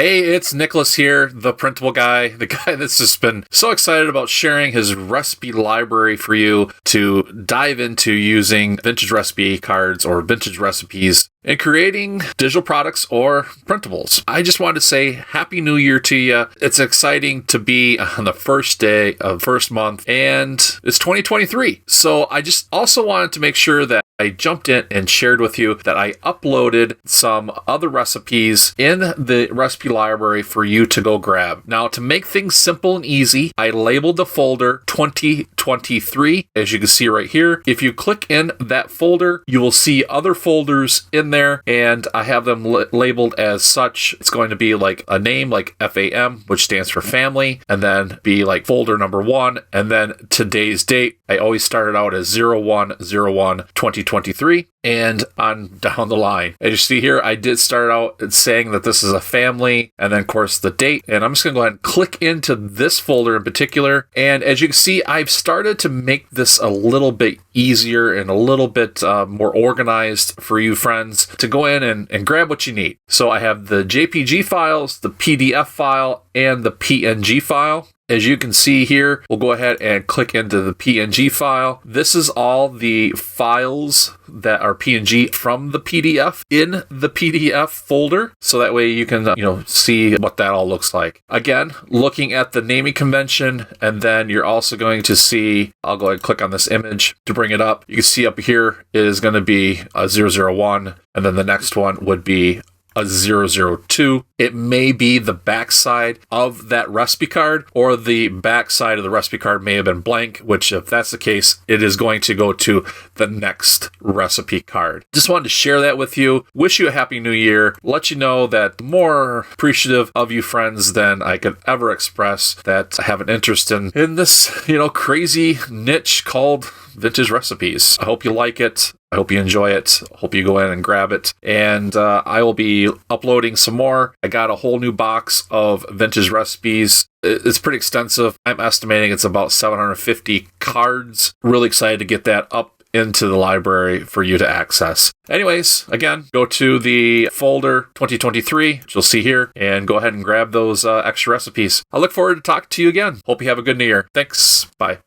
Hey, it's Nicholas here, the printable guy, the guy that's just been so excited about sharing his recipe library for you to dive into using vintage recipe cards or vintage recipes and creating digital products or printables. I just wanted to say Happy New Year to you. It's exciting to be on the first day of first month, and it's 2023. So I just also wanted to make sure that I jumped in and shared with you that I uploaded some other recipes in the recipe library for you to go grab. Now, to make things simple and easy, I labeled the folder 2023, as you can see right here. If you click in that folder, you will see other folders in there, and I have them labeled as such. It's going to be like a name like FAM, which stands for family, and then be like folder number 1, and then today's date. I always started out as 01/01/2023 and on down the line. As you see here, I did start out saying that this is a family, and then of course the date, and I'm just going to go ahead and click into this folder in particular. And as you can see, I've started to make this a little bit easier and a little bit more organized for you friends to go in and grab what you need. So I have the JPG files, the PDF file, and the PNG file. As you can see here, we'll go ahead and click into the PNG file. This is all the files that are PNG from the PDF in the PDF folder. So that way you can, see what that all looks like. Again, looking at the naming convention, and then you're also going to see, I'll go ahead and click on this image to bring it up. You can see up here is going to be a 001, and then the next one would be a 002. It may be the backside of that recipe card, or the backside of the recipe card may have been blank, which if that's the case, it is going to go to the next recipe card. Just wanted to share that with you. Wish you a happy new year. Let you know that more appreciative of you friends than I could ever express that have an interest in this, crazy niche called vintage recipes. I hope you like it. I hope you enjoy it. I hope you go in and grab it. And I will be uploading some more. I got a whole new box of vintage recipes. It's pretty extensive. I'm estimating it's about 750 cards. Really excited to get that up into the library for you to access. Anyways, again, go to the folder 2023, which you'll see here, and go ahead and grab those extra recipes. I look forward to talking to you again. Hope you have a good new year. Thanks. Bye.